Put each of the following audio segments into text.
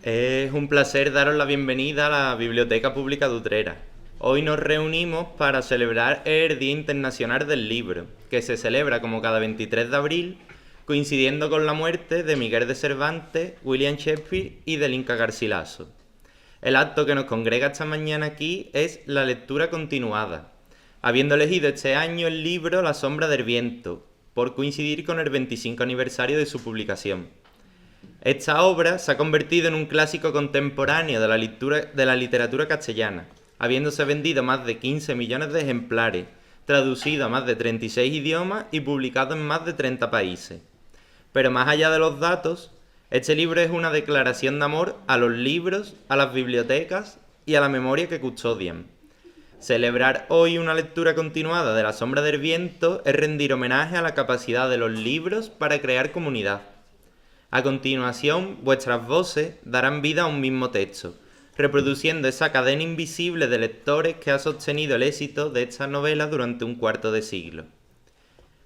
Es un placer daros la bienvenida a la Biblioteca Pública de Utrera. Hoy nos reunimos para celebrar el Día Internacional del Libro, que se celebra como cada 23 de abril, coincidiendo con la muerte de Miguel de Cervantes, William Shakespeare y del Inca Garcilaso. El acto que nos congrega esta mañana aquí es la lectura continuada, habiendo elegido este año el libro La sombra del viento, por coincidir con el 25 aniversario de su publicación. Esta obra se ha convertido en un clásico contemporáneo de la literatura castellana, habiéndose vendido más de 15 millones de ejemplares, traducido a más de 36 idiomas y publicado en más de 30 países. Pero más allá de los datos, este libro es una declaración de amor a los libros, a las bibliotecas y a la memoria que custodian. Celebrar hoy una lectura continuada de La sombra del viento es rendir homenaje a la capacidad de los libros para crear comunidad. A continuación, vuestras voces darán vida a un mismo texto, reproduciendo esa cadena invisible de lectores que ha sostenido el éxito de estas novelas durante un cuarto de siglo.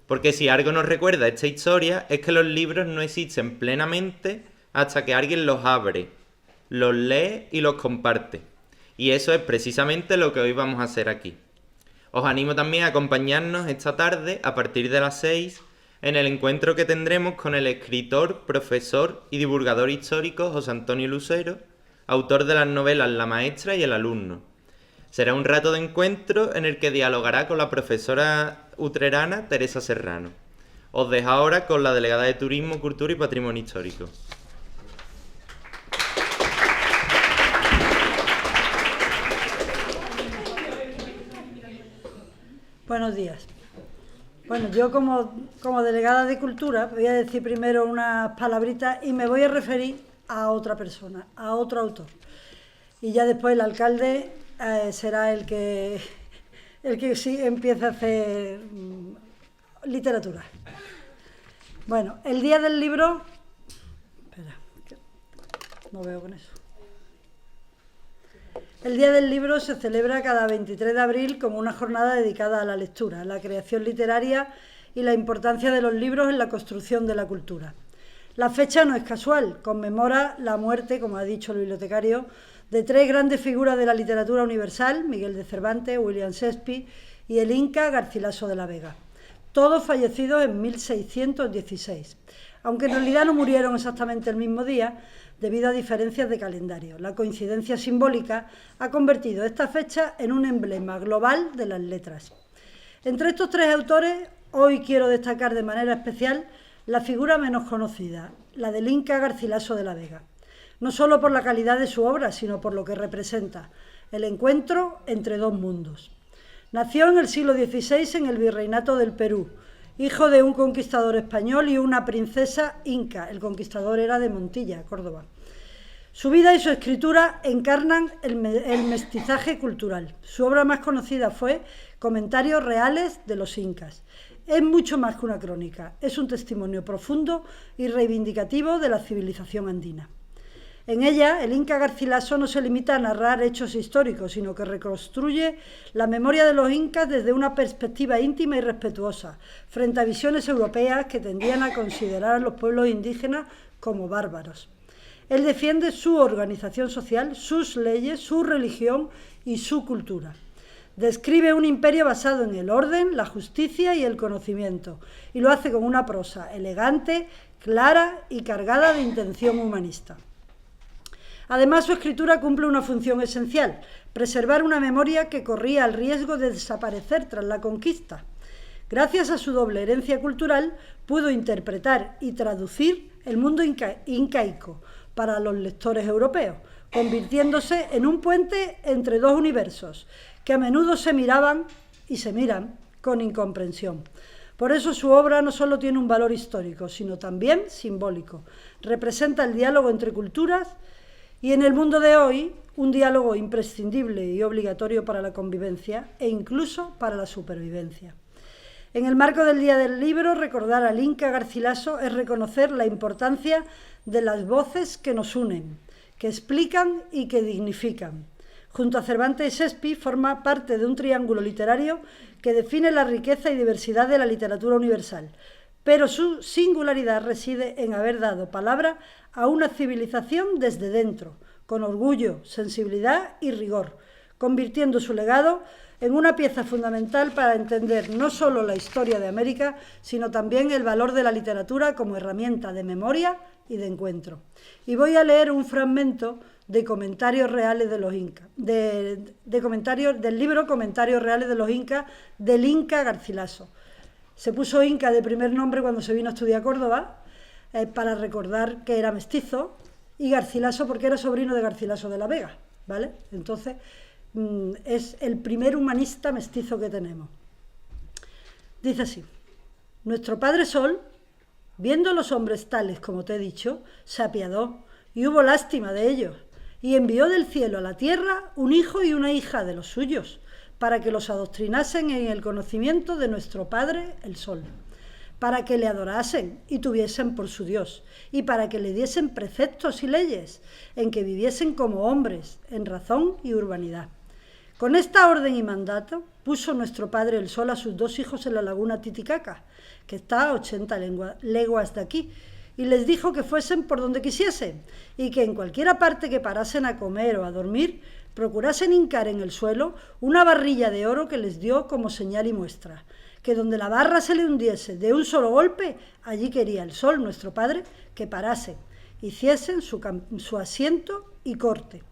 Porque si algo nos recuerda esta historia es que los libros no existen plenamente hasta que alguien los abre, los lee y los comparte. Y eso es precisamente lo que hoy vamos a hacer aquí. Os animo también a acompañarnos esta tarde a partir de las 6 en el encuentro que tendremos con el escritor, profesor y divulgador histórico José Antonio Lucero, autor de las novelas La maestra y El alumno. Será un rato de encuentro en el que dialogará con la profesora utrerana Teresa Serrano. Os dejo ahora con la delegada de Turismo, Cultura y Patrimonio Histórico. Buenos días. Bueno, yo como delegada de Cultura voy a decir primero unas palabritas y me voy a referir a otra persona, a otro autor. Y ya después el alcalde será el que sí empieza a hacer literatura. Bueno, el Día del Libro... Espera, no veo con eso. El Día del Libro se celebra cada 23 de abril como una jornada dedicada a la lectura, la creación literaria y la importancia de los libros en la construcción de la cultura. La fecha no es casual, conmemora la muerte, como ha dicho el bibliotecario, de tres grandes figuras de la literatura universal, Miguel de Cervantes, William Shakespeare y el Inca Garcilaso de la Vega, todos fallecidos en 1616, aunque en realidad no murieron exactamente el mismo día, debido a diferencias de calendario. La coincidencia simbólica ha convertido esta fecha en un emblema global de las letras. Entre estos tres autores, hoy quiero destacar de manera especial la figura menos conocida, la del Inca Garcilaso de la Vega. No solo por la calidad de su obra, sino por lo que representa, el encuentro entre dos mundos. Nació en el siglo XVI en el Virreinato del Perú, hijo de un conquistador español y una princesa inca. El conquistador era de Montilla, Córdoba. Su vida y su escritura encarnan el mestizaje cultural. Su obra más conocida fue Comentarios reales de los incas. Es mucho más que una crónica, es un testimonio profundo y reivindicativo de la civilización andina. En ella, el Inca Garcilaso no se limita a narrar hechos históricos, sino que reconstruye la memoria de los incas desde una perspectiva íntima y respetuosa, frente a visiones europeas que tendían a considerar a los pueblos indígenas como bárbaros. Él defiende su organización social, sus leyes, su religión y su cultura. Describe un imperio basado en el orden, la justicia y el conocimiento, y lo hace con una prosa elegante, clara y cargada de intención humanista. Además, su escritura cumple una función esencial: preservar una memoria que corría el riesgo de desaparecer tras la conquista. Gracias a su doble herencia cultural, pudo interpretar y traducir el mundo incaico para los lectores europeos, convirtiéndose en un puente entre dos universos que a menudo se miraban y se miran con incomprensión. Por eso su obra no solo tiene un valor histórico, sino también simbólico. Representa el diálogo entre culturas y en el mundo de hoy, un diálogo imprescindible y obligatorio para la convivencia e incluso para la supervivencia. En el marco del Día del Libro, recordar al Inca Garcilaso es reconocer la importancia de las voces que nos unen, que explican y que dignifican. Junto a Cervantes y Shakespeare, forma parte de un triángulo literario que define la riqueza y diversidad de la literatura universal, pero su singularidad reside en haber dado palabra a una civilización desde dentro, con orgullo, sensibilidad y rigor, convirtiendo su legado en una pieza fundamental para entender no solo la historia de América, sino también el valor de la literatura como herramienta de memoria y de encuentro. Y voy a leer un fragmento de Comentarios Reales de los Incas, del libro Comentarios Reales de los Incas, del Inca Garcilaso. Se puso Inca de primer nombre cuando se vino a estudiar a Córdoba, para recordar que era mestizo, y Garcilaso porque era sobrino de Garcilaso de la Vega, ¿vale? Entonces, es el primer humanista mestizo que tenemos. Dice así: nuestro Padre Sol, viendo a los hombres tales como te he dicho, se apiadó y hubo lástima de ellos, y envió del cielo a la tierra un hijo y una hija de los suyos, para que los adoctrinasen en el conocimiento de nuestro Padre el Sol, para que le adorasen y tuviesen por su Dios, y para que le diesen preceptos y leyes, en que viviesen como hombres, en razón y urbanidad. Con esta orden y mandato puso nuestro Padre el Sol a sus 2 hijos en la laguna Titicaca, que está a 80 leguas de aquí, y les dijo que fuesen por donde quisiesen, y que en cualquiera parte que parasen a comer o a dormir, procurasen hincar en el suelo una barrilla de oro que les dio como señal y muestra, que donde la barra se le hundiese de un solo golpe, allí quería el Sol, nuestro Padre, que parasen, hiciesen su asiento y corte.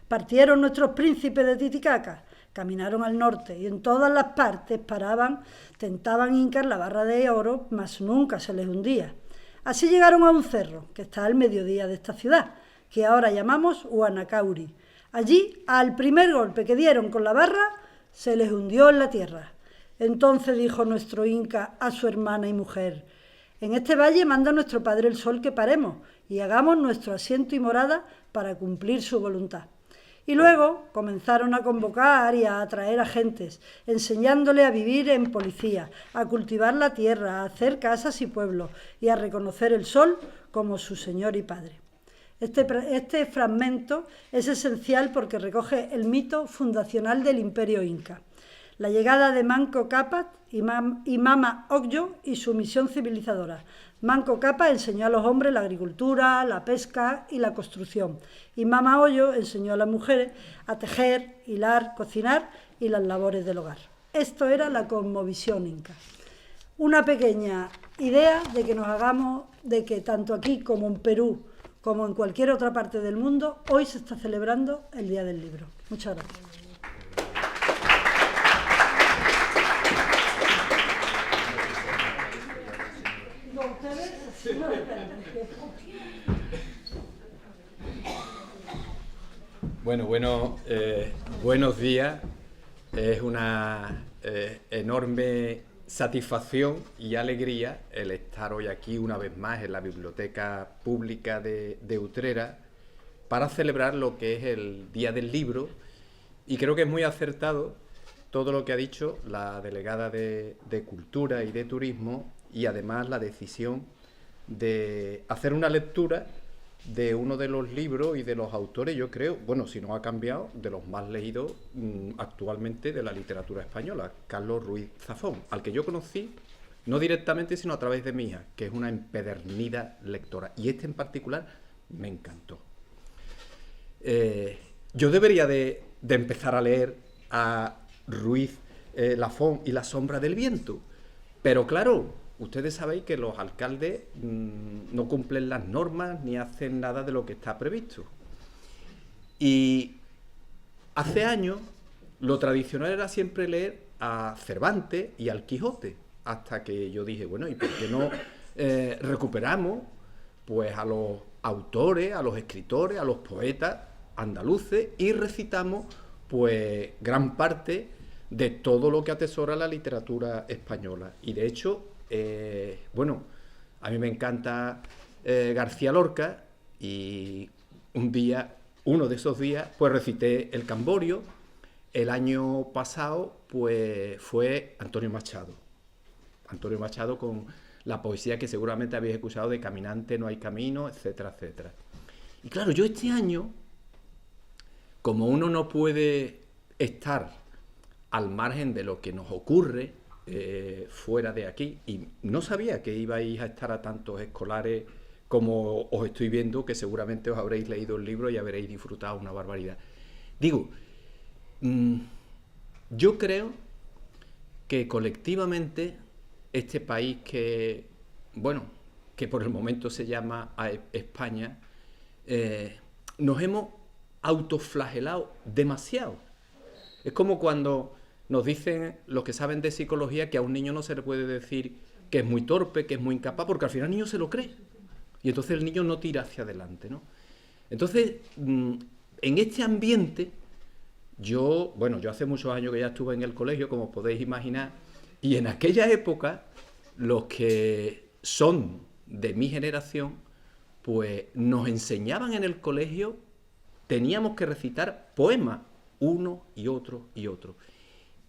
Partieron nuestros príncipes de Titicaca, caminaron al norte y en todas las partes paraban, tentaban hincar la barra de oro, mas nunca se les hundía. Así llegaron a un cerro, que está al mediodía de esta ciudad, que ahora llamamos Huanacauri. Allí, al primer golpe que dieron con la barra, se les hundió en la tierra. Entonces dijo nuestro Inca a su hermana y mujer: en este valle manda nuestro Padre el Sol que paremos y hagamos nuestro asiento y morada para cumplir su voluntad. Y luego comenzaron a convocar y a atraer a gentes, enseñándole a vivir en policía, a cultivar la tierra, a hacer casas y pueblos y a reconocer el sol como su Señor y Padre. Este fragmento es esencial porque recoge el mito fundacional del Imperio Inca, la llegada de Manco Cápac y Mama Ocllo y su misión civilizadora. Manco Cápac enseñó a los hombres la agricultura, la pesca y la construcción, y Mama Ocllo enseñó a las mujeres a tejer, hilar, cocinar y las labores del hogar. Esto era la cosmovisión inca. Una pequeña idea de que nos hagamos de que tanto aquí como en Perú, como en cualquier otra parte del mundo, hoy se está celebrando el Día del Libro. Muchas gracias. Buenos días. Es una enorme satisfacción y alegría el estar hoy aquí una vez más en la Biblioteca Pública de Utrera para celebrar lo que es el Día del Libro, y creo que es muy acertado todo lo que ha dicho la delegada de Cultura y de Turismo, y además la decisión de hacer una lectura de uno de los libros y de los autores, yo creo, bueno, si no ha cambiado, de los más leídos actualmente de la literatura española, Carlos Ruiz Zafón, al que yo conocí, no directamente, sino a través de mi hija, que es una empedernida lectora, y este en particular me encantó. Yo debería de empezar a leer a Ruiz Zafón y La sombra del viento, pero claro, ustedes sabéis que los alcaldes no cumplen las normas ni hacen nada de lo que está previsto. Y hace años lo tradicional era siempre leer a Cervantes y al Quijote, hasta que yo dije, bueno, ¿y por qué no recuperamos pues a los autores, a los escritores, a los poetas andaluces y recitamos pues gran parte de todo lo que atesora la literatura española? Y de hecho, a mí me encanta García Lorca, y uno de esos días, pues recité El Camborio. El año pasado, pues fue Antonio Machado con la poesía que seguramente habéis escuchado de Caminante no hay camino, etcétera, etcétera. Y claro, yo este año, como uno no puede estar al margen de lo que nos ocurre, fuera de aquí y no sabía que ibais a estar a tantos escolares como os estoy viendo, que seguramente os habréis leído el libro y habréis disfrutado una barbaridad. Digo, yo creo que colectivamente este país que, bueno, que por el momento se llama España, nos hemos autoflagelado demasiado. Es como cuando nos dicen los que saben de psicología que a un niño no se le puede decir que es muy torpe, que es muy incapaz, porque al final el niño se lo cree. Y entonces el niño no tira hacia adelante, ¿no? Entonces, en este ambiente, yo hace muchos años que ya estuve en el colegio, como podéis imaginar, y en aquella época, los que son de mi generación, pues nos enseñaban en el colegio, teníamos que recitar poemas, uno y otro y otro.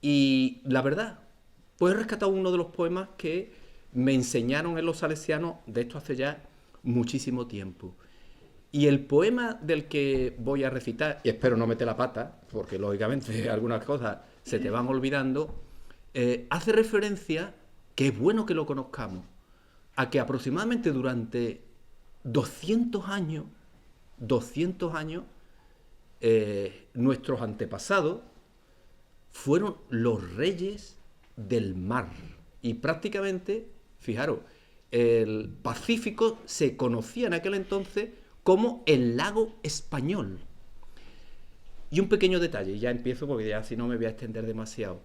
Y la verdad, pues he rescatado uno de los poemas que me enseñaron en los salesianos, de esto hace ya muchísimo tiempo. Y el poema del que voy a recitar, y espero no meter la pata, porque lógicamente algunas cosas se te van olvidando, hace referencia, que es bueno que lo conozcamos, a que aproximadamente durante 200 años, nuestros antepasados fueron los reyes del mar. Y prácticamente, fijaros, el Pacífico se conocía en aquel entonces como el lago español. Y un pequeño detalle, y ya empiezo porque ya si no me voy a extender demasiado.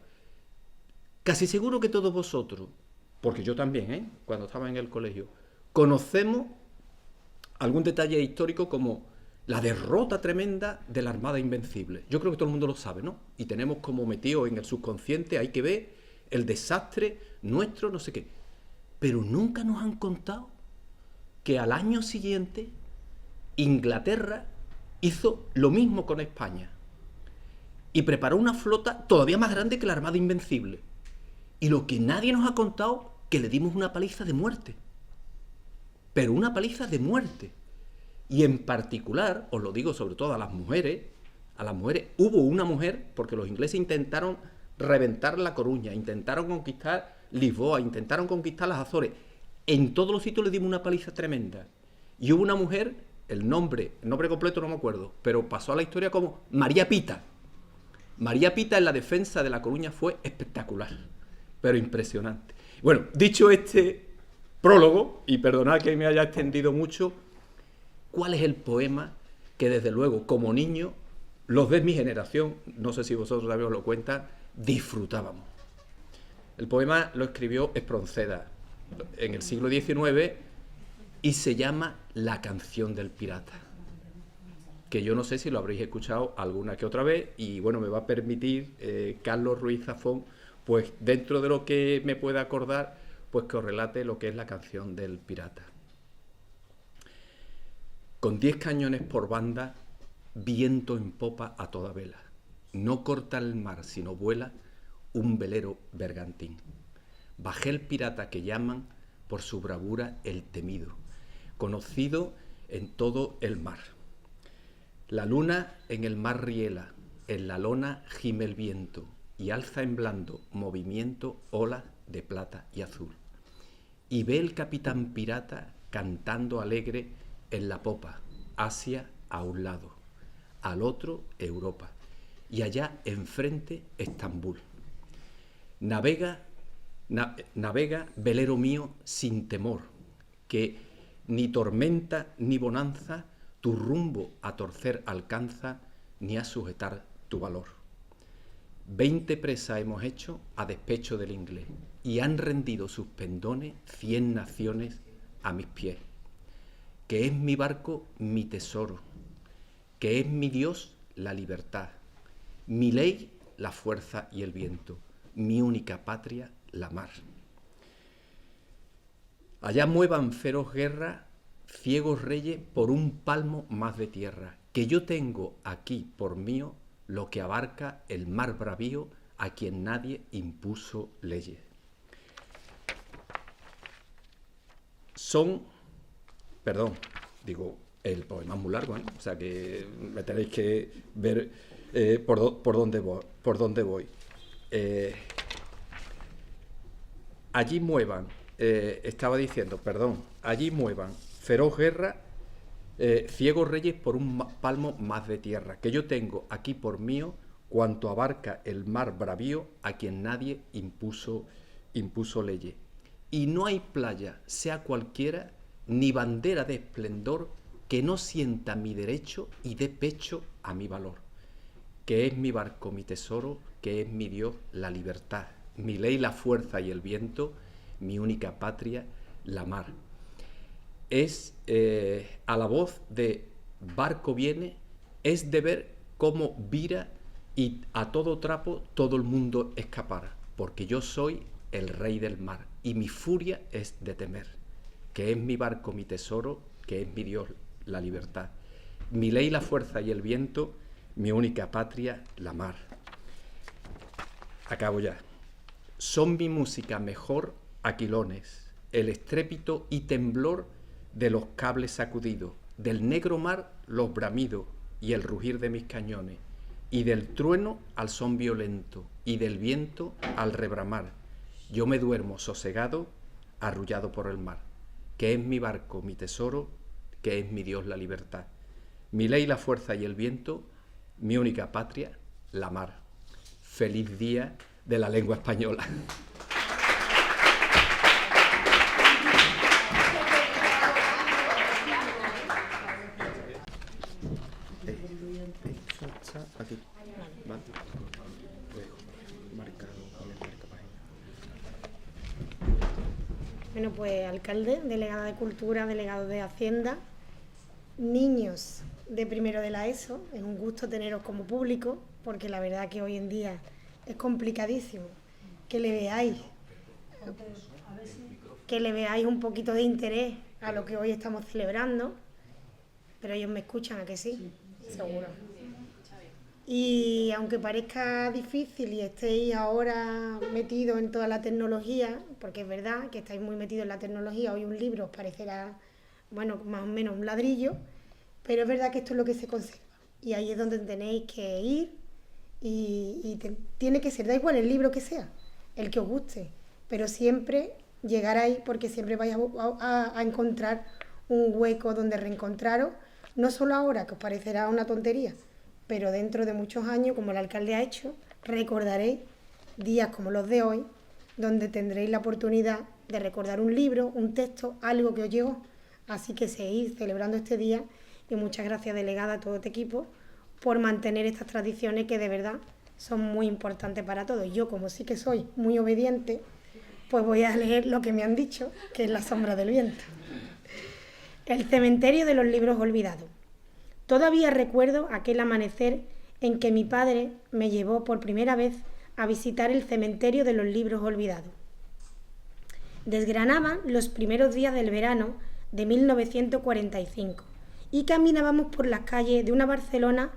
Casi seguro que todos vosotros, porque yo también, cuando estaba en el colegio, conocemos algún detalle histórico como la derrota tremenda de la Armada Invencible. Yo creo que todo el mundo lo sabe, ¿no? Y tenemos como metido en el subconsciente, hay que ver el desastre nuestro, no sé qué. Pero nunca nos han contado que al año siguiente Inglaterra hizo lo mismo con España y preparó una flota todavía más grande que la Armada Invencible. Y lo que nadie nos ha contado, que le dimos una paliza de muerte. Pero una paliza de muerte. Y en particular, os lo digo sobre todo a las mujeres, hubo una mujer, porque los ingleses intentaron reventar La Coruña, intentaron conquistar Lisboa, intentaron conquistar las Azores. En todos los sitios le dimos una paliza tremenda. Y hubo una mujer, el nombre completo no me acuerdo, pero pasó a la historia como María Pita. María Pita en la defensa de La Coruña fue espectacular, pero impresionante. Bueno, dicho este prólogo, y perdonad que me haya extendido mucho, ¿cuál es el poema que desde luego como niño, los de mi generación, no sé si vosotros también os lo cuentan, disfrutábamos? El poema lo escribió Espronceda en el siglo XIX y se llama La canción del pirata, que yo no sé si lo habréis escuchado alguna que otra vez, y bueno, me va a permitir Carlos Ruiz Zafón, pues dentro de lo que me pueda acordar, pues que os relate lo que es la canción del pirata. Con 10 cañones por banda, viento en popa a toda vela, no corta el mar sino vuela un velero bergantín. Bajé el pirata que llaman por su bravura el temido, conocido en todo el mar. La luna en el mar riela, en la lona gime el viento y alza en blando movimiento olas de plata y azul. Y ve el capitán pirata cantando alegre en la popa, Asia a un lado, al otro Europa, y allá enfrente Estambul. Navega, velero mío, sin temor, que ni tormenta ni bonanza tu rumbo a torcer alcanza, ni a sujetar tu valor. 20 presas hemos hecho a despecho del inglés, y han rendido sus pendones 100 naciones a mis pies. Que es mi barco mi tesoro, que es mi Dios la libertad, mi ley la fuerza y el viento, mi única patria la mar. Allá muevan feroz guerra ciegos reyes por un palmo más de tierra, que yo tengo aquí por mío lo que abarca el mar bravío a quien nadie impuso leyes. El poema es muy largo, ¿eh? O sea que me tenéis que ver por dónde voy. allí muevan, estaba diciendo, perdón, allí muevan, feroz guerra, ciegos reyes por un palmo más de tierra, que yo tengo aquí por mío cuanto abarca el mar bravío a quien nadie impuso leyes. Y no hay playa, sea cualquiera, ni bandera de esplendor que no sienta mi derecho y dé pecho a mi valor, que es mi barco, mi tesoro, que es mi Dios, la libertad, mi ley, la fuerza y el viento, mi única patria, la mar. Es a la voz de barco viene, es de ver cómo vira y a todo trapo todo el mundo escapara, porque yo soy el rey del mar y mi furia es de temer, que es mi barco, mi tesoro, que es mi Dios, la libertad, mi ley, la fuerza y el viento, mi única patria, la mar. Acabo ya. Son mi música mejor aquilones, el estrépito y temblor de los cables sacudidos, del negro mar los bramidos y el rugir de mis cañones, y del trueno al son violento, y del viento al rebramar. Yo me duermo sosegado, arrullado por el mar, que es mi barco, mi tesoro, que es mi Dios, la libertad. Mi ley, la fuerza y el viento, mi única patria, la mar. Feliz día de la lengua española. Aquí. Vale. Marcado con el marcapágina. Bueno, pues alcalde, delegada de Cultura, delegado de Hacienda, niños de primero de la ESO, es un gusto teneros como público, porque la verdad que hoy en día es complicadísimo que le veáis un poquito de interés a lo que hoy estamos celebrando, pero ellos me escuchan, ¿a que sí? Seguro. Y aunque parezca difícil y estéis ahora metidos en toda la tecnología, porque es verdad que estáis muy metidos en la tecnología, hoy un libro os parecerá, bueno, más o menos un ladrillo, pero es verdad que esto es lo que se conserva. Y ahí es donde tenéis que ir y tiene que ser, da igual el libro que sea, el que os guste, pero siempre llegar ahí porque siempre vais a encontrar un hueco donde reencontraros, no solo ahora, que os parecerá una tontería, pero dentro de muchos años, como el alcalde ha hecho, recordaréis días como los de hoy, donde tendréis la oportunidad de recordar un libro, un texto, algo que os llegó. Así que seguid celebrando este día y muchas gracias, delegada, a todo este equipo, por mantener estas tradiciones que de verdad son muy importantes para todos. Yo, como sí que soy muy obediente, pues voy a leer lo que me han dicho, que es La sombra del viento. El cementerio de los libros olvidados. Todavía recuerdo aquel amanecer en que mi padre me llevó por primera vez a visitar el cementerio de los libros olvidados. Desgranaban los primeros días del verano de 1945 y caminábamos por las calles de una Barcelona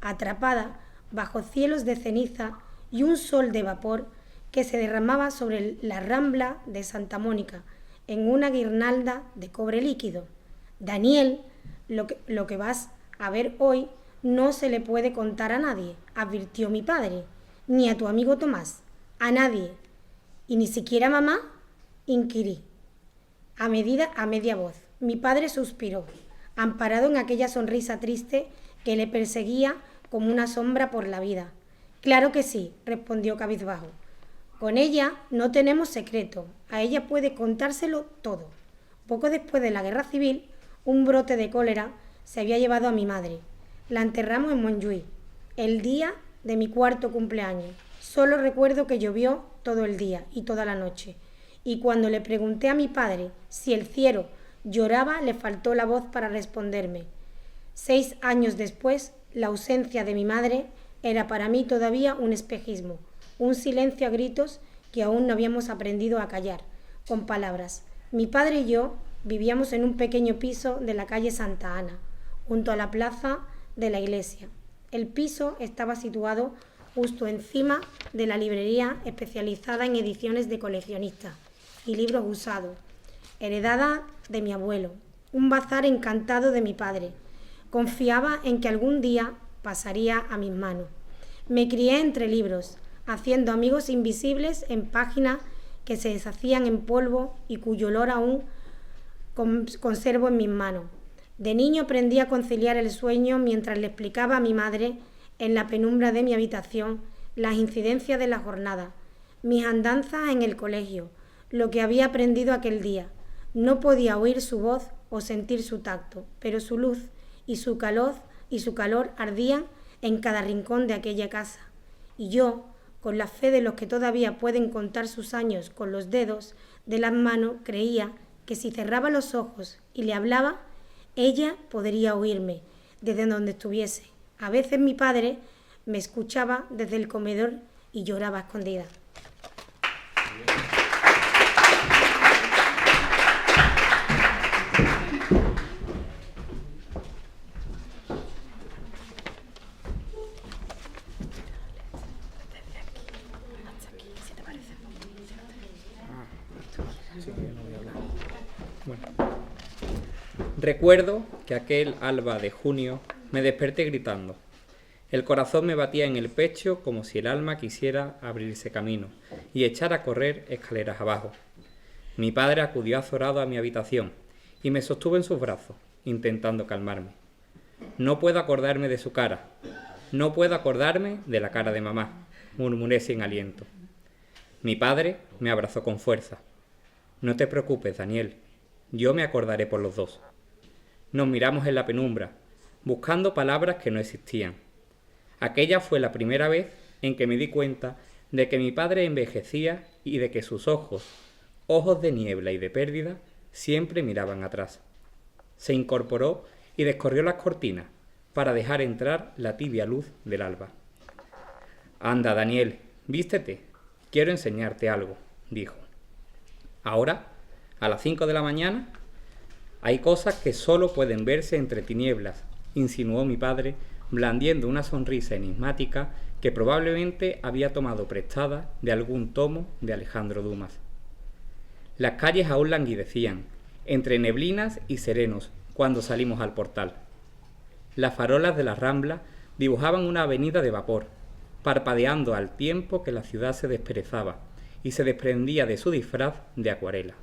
atrapada bajo cielos de ceniza y un sol de vapor que se derramaba sobre la Rambla de Santa Mónica en una guirnalda de cobre líquido. Daniel, lo que vas a ver hoy no se le puede contar a nadie, advirtió mi padre, ni a tu amigo Tomás, a nadie, y ni siquiera a mamá, inquirí. A media voz, mi padre suspiró, amparado en aquella sonrisa triste que le perseguía como una sombra por la vida. Claro que sí, respondió cabizbajo. Con ella no tenemos secreto, a ella puede contárselo todo. Poco después de la guerra civil, un brote de cólera se había llevado a mi madre. La enterramos en Montjuïc, el día de mi 4º cumpleaños. Solo recuerdo que llovió todo el día y toda la noche. Y cuando le pregunté a mi padre si el cielo lloraba, le faltó la voz para responderme. 6 años después, la ausencia de mi madre era para mí todavía un espejismo, un silencio a gritos que aún no habíamos aprendido a callar, con palabras. Mi padre y yo vivíamos en un pequeño piso de la calle Santa Ana, junto a la plaza de la iglesia. El piso estaba situado justo encima de la librería especializada en ediciones de coleccionistas y libros usados, heredada de mi abuelo, un bazar encantado de mi padre. Confiaba en que algún día pasaría a mis manos. Me crié entre libros, haciendo amigos invisibles en páginas que se deshacían en polvo y cuyo olor aún conservo en mis manos. De niño aprendí a conciliar el sueño mientras le explicaba a mi madre, en la penumbra de mi habitación, las incidencias de la jornada, mis andanzas en el colegio, lo que había aprendido aquel día. No podía oír su voz o sentir su tacto, pero su luz y su calor ardían en cada rincón de aquella casa. Y yo, con la fe de los que todavía pueden contar sus años con los dedos de las manos, creía que si cerraba los ojos y le hablaba, ella podría oírme desde donde estuviese. A veces mi padre me escuchaba desde el comedor y lloraba a escondidas. Recuerdo que aquel alba de junio me desperté gritando. El corazón me batía en el pecho como si el alma quisiera abrirse camino y echar a correr escaleras abajo. Mi padre acudió azorado a mi habitación y me sostuvo en sus brazos, intentando calmarme. No puedo acordarme de su cara, no puedo acordarme de la cara de mamá, murmuré sin aliento. Mi padre me abrazó con fuerza. No te preocupes, Daniel, yo me acordaré por los dos. Nos miramos en la penumbra, buscando palabras que no existían. Aquella fue la primera vez en que me di cuenta de que mi padre envejecía y de que sus ojos, ojos de niebla y de pérdida, siempre miraban atrás. Se incorporó y descorrió las cortinas para dejar entrar la tibia luz del alba. Anda, Daniel, vístete, quiero enseñarte algo, dijo. Ahora, a las 5 de la mañana, hay cosas que solo pueden verse entre tinieblas, insinuó mi padre, blandiendo una sonrisa enigmática que probablemente había tomado prestada de algún tomo de Alejandro Dumas. Las calles aún languidecían, entre neblinas y serenos, cuando salimos al portal. Las farolas de la Rambla dibujaban una avenida de vapor, parpadeando al tiempo que la ciudad se desperezaba y se desprendía de su disfraz de acuarela.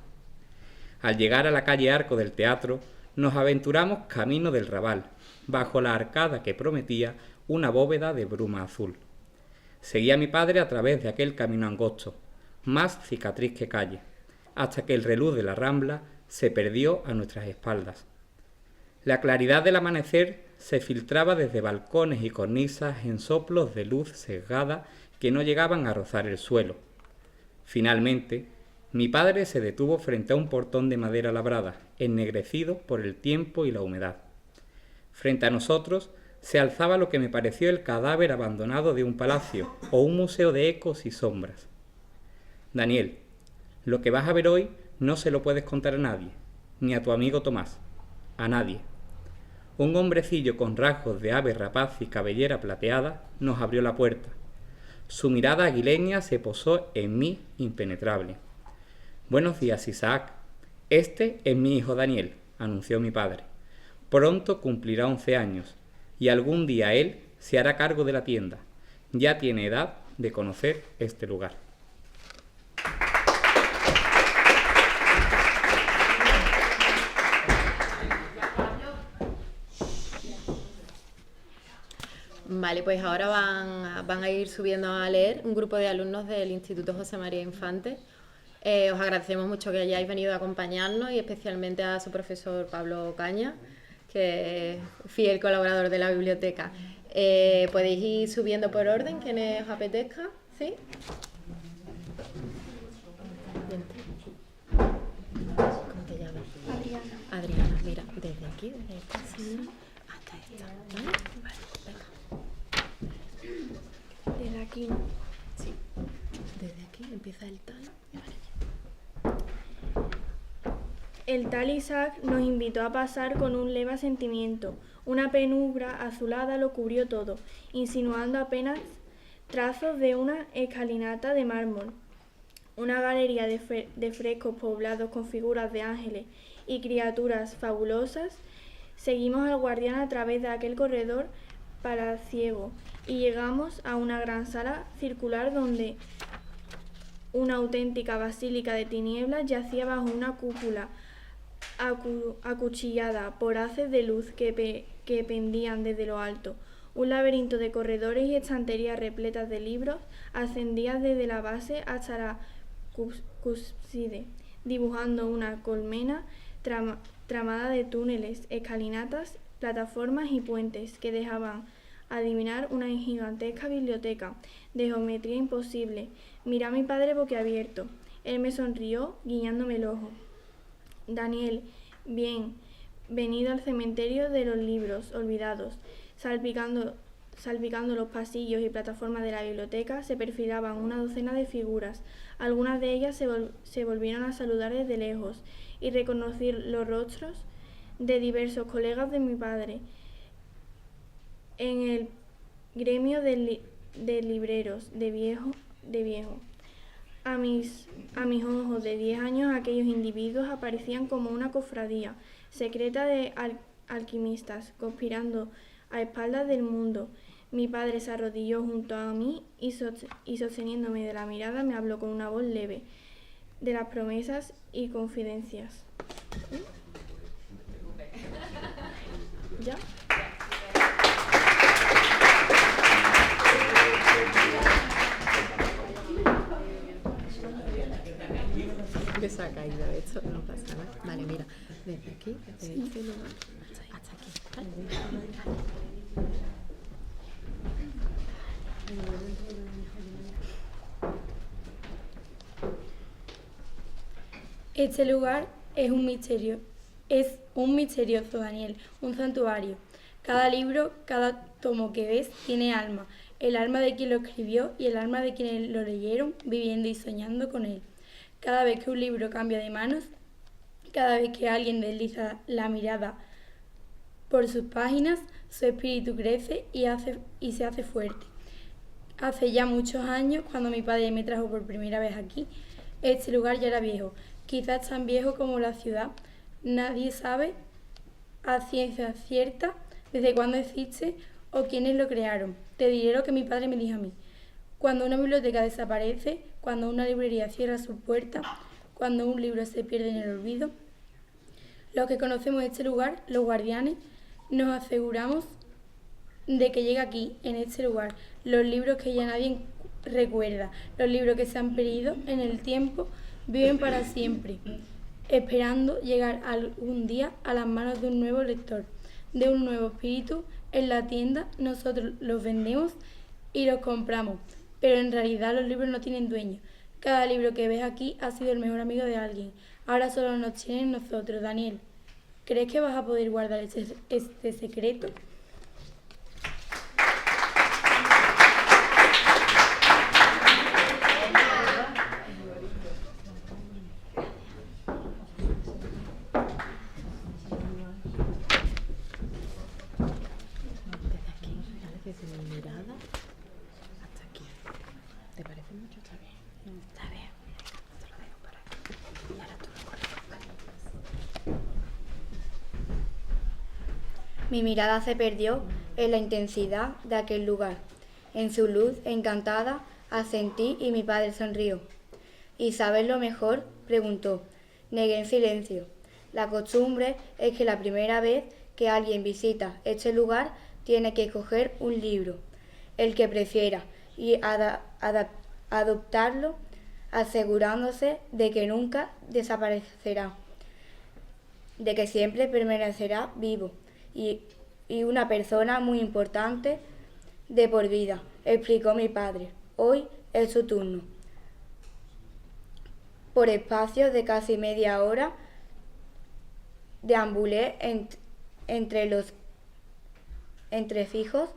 Al llegar a la calle Arco del Teatro, nos aventuramos camino del Raval, bajo la arcada que prometía una bóveda de bruma azul. Seguí a mi padre a través de aquel camino angosto, más cicatriz que calle, hasta que el reluz de la Rambla se perdió a nuestras espaldas. La claridad del amanecer se filtraba desde balcones y cornisas en soplos de luz sesgada que no llegaban a rozar el suelo. Finalmente, mi padre se detuvo frente a un portón de madera labrada, ennegrecido por el tiempo y la humedad. Frente a nosotros se alzaba lo que me pareció el cadáver abandonado de un palacio o un museo de ecos y sombras. Daniel, lo que vas a ver hoy no se lo puedes contar a nadie, ni a tu amigo Tomás, a nadie. Un hombrecillo con rasgos de ave rapaz y cabellera plateada nos abrió la puerta. Su mirada aguileña se posó en mí impenetrable. Buenos días, Isaac. Este es mi hijo Daniel, anunció mi padre. Pronto cumplirá 11 años y algún día él se hará cargo de la tienda. Ya tiene edad de conocer este lugar. Vale, pues ahora van a ir subiendo a leer un grupo de alumnos del Instituto José María Infante. Os agradecemos mucho que hayáis venido a acompañarnos y especialmente a su profesor Pablo Caña, que es fiel colaborador de la biblioteca. Podéis ir subiendo por orden, quienes os apetezca, ¿sí? ¿Cómo te llamas? Adriana, mira, desde aquí, desde esta señora hasta esta, ¿vale? Vale, venga. Desde aquí. Sí, desde aquí empieza el tal. Vale. El tal Isaac nos invitó a pasar con un leve asentimiento. Una penumbra azulada lo cubrió todo, insinuando apenas trazos de una escalinata de mármol. Una galería de frescos poblados con figuras de ángeles y criaturas fabulosas. Seguimos al guardián a través de aquel corredor palaciego y llegamos a una gran sala circular donde Una auténtica basílica de tinieblas yacía bajo una cúpula acuchillada por haces de luz que pendían desde lo alto. Un laberinto de corredores y estanterías repletas de libros ascendía desde la base hasta la cúspide, dibujando una colmena tramada de túneles, escalinatas, plataformas y puentes que dejaban adivinar una gigantesca biblioteca de geometría imposible. Miré a mi padre boquiabierto. Él me sonrió, guiñándome el ojo. Daniel, bienvenido al cementerio de los libros olvidados. Salpicando los pasillos y plataformas de la biblioteca se perfilaban una docena de figuras. Algunas de ellas se volvieron a saludar desde lejos y reconocí los rostros de diversos colegas de mi padre en el gremio de libreros de viejo. A mis ojos de 10 años aquellos individuos aparecían como una cofradía secreta de alquimistas conspirando a espaldas del mundo. Mi padre se arrodilló junto a mí y sosteniéndome de la mirada me habló con una voz leve de las promesas y confidencias. ¿Ya? Que se ha caído esto, no pasa nada. Vale, mira, desde aquí, desde este lugar hasta aquí. Este lugar es un misterioso, Daniel, un santuario. Cada libro, cada tomo que ves tiene alma, el alma de quien lo escribió y el alma de quienes lo leyeron, viviendo y soñando con él. Cada vez que un libro cambia de manos, cada vez que alguien desliza la mirada por sus páginas, su espíritu crece y se hace fuerte. Hace ya muchos años, cuando mi padre me trajo por primera vez aquí, este lugar ya era viejo, quizás tan viejo como la ciudad. Nadie sabe a ciencia cierta desde cuándo existe o quiénes lo crearon. Te diré lo que mi padre me dijo a mí. Cuando una biblioteca desaparece, cuando una librería cierra sus puertas, cuando un libro se pierde en el olvido, los que conocemos este lugar, los guardianes, nos aseguramos de que llega aquí, en este lugar, los libros que ya nadie recuerda, los libros que se han perdido en el tiempo, viven para siempre, esperando llegar algún día a las manos de un nuevo lector, de un nuevo espíritu. En la tienda nosotros los vendemos y los compramos, pero en realidad los libros no tienen dueño. Cada libro que ves aquí ha sido el mejor amigo de alguien. Ahora solo nos tienen nosotros. Daniel, ¿crees que vas a poder guardar este secreto? Desde aquí, ¿vale? Desde mi mirada hasta aquí. ¿Te parece mucho? Está bien. Está bien. Te lo dejo para aquí. Y ahora tú lo cortas, ¿vale? Mi mirada se perdió en la intensidad de aquel lugar. En su luz encantada asentí y mi padre sonrió. ¿Y sabes lo mejor?, preguntó. Negué en silencio. La costumbre es que la primera vez que alguien visita este lugar tiene que escoger un libro, el que prefiera, y adoptarlo, asegurándose de que nunca desaparecerá, de que siempre permanecerá vivo y una persona muy importante de por vida, explicó mi padre. Hoy es su turno. Por espacio de casi media hora deambulé entre los entresijos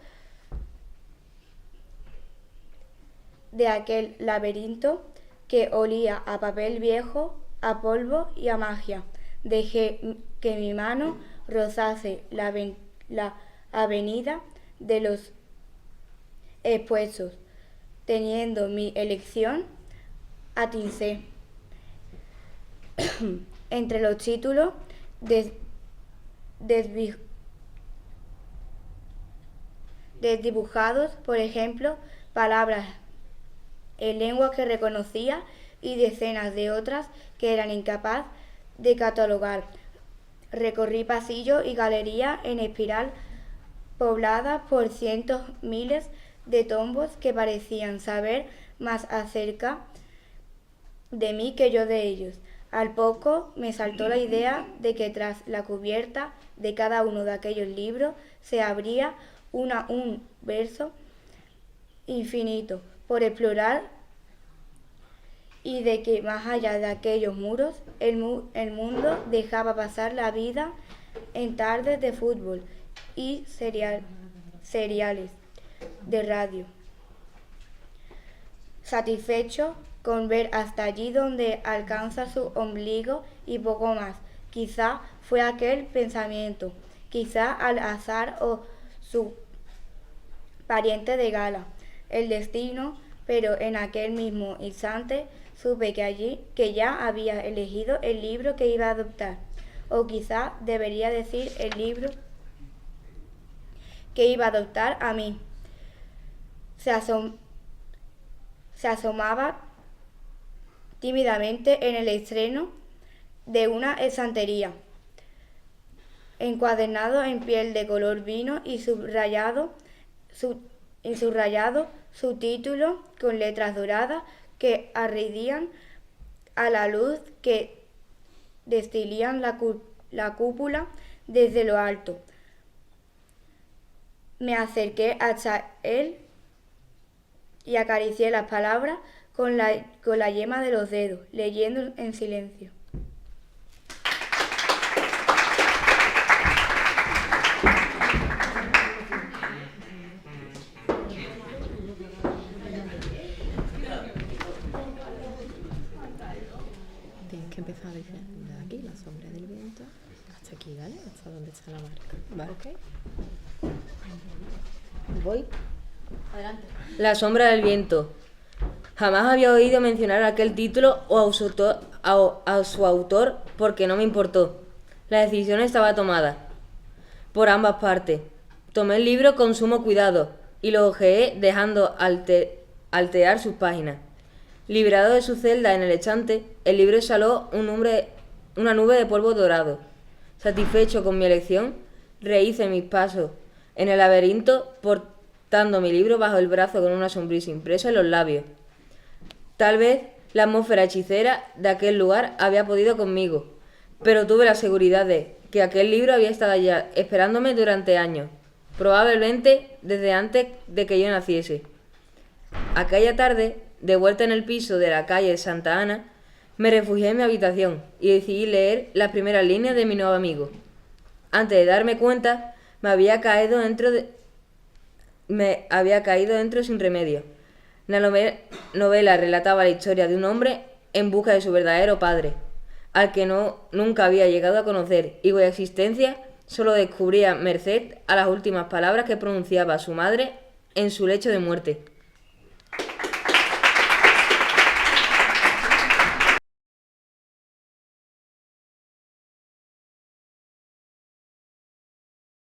de aquel laberinto que olía a papel viejo, a polvo y a magia. Dejé que mi mano rozase la avenida de los expuestos. Teniendo mi elección, atincé entre los títulos desdibujados, por ejemplo, palabras en lengua que reconocía, y decenas de otras que eran incapaz de catalogar. Recorrí pasillos y galerías en espiral pobladas por cientos miles de tombos que parecían saber más acerca de mí que yo de ellos. Al poco me saltó la idea de que tras la cubierta de cada uno de aquellos libros se abría un verso infinito por explorar y de que más allá de aquellos muros el mundo dejaba pasar la vida en tardes de fútbol y seriales de radio. Satisfecho con ver hasta allí donde alcanza su ombligo y poco más. Quizá fue aquel pensamiento, quizá al azar o su pariente de gala, el destino, pero en aquel mismo instante supe que ya había elegido el libro que iba a adoptar, o quizá debería decir el libro que iba a adoptar a mí. Se asomaba tímidamente en el estreno de una estantería, encuadernado en piel de color vino y subrayado su título con letras doradas que arridían a la luz que destilían la cúpula desde lo alto. Me acerqué hasta él y acaricié las palabras con la yema de los dedos, leyendo en silencio. Tienes que empezar a decir de aquí, la sombra del viento, hasta aquí, ¿vale? Hasta donde está la marca. Vale. ¿Ok? Voy. Adelante. La sombra del viento. Jamás había oído mencionar aquel título o a su autor porque no me importó. La decisión estaba tomada. Por ambas partes. Tomé el libro con sumo cuidado y lo hojeé dejando altear sus páginas. Liberado de su celda en el estante, el libro exhaló una nube de polvo dorado. Satisfecho con mi elección, rehice mis pasos en el laberinto portando mi libro bajo el brazo con una sonrisa impresa en los labios. Tal vez la atmósfera hechicera de aquel lugar había podido conmigo, pero tuve la seguridad de que aquel libro había estado allá esperándome durante años, probablemente desde antes de que yo naciese. Aquella tarde, de vuelta en el piso de la calle Santa Ana, me refugié en mi habitación y decidí leer las primeras líneas de mi nuevo amigo. Antes de darme cuenta, me había caído dentro sin remedio. La novela relataba la historia de un hombre en busca de su verdadero padre, al que nunca había llegado a conocer y cuya existencia solo descubría merced a las últimas palabras que pronunciaba su madre en su lecho de muerte.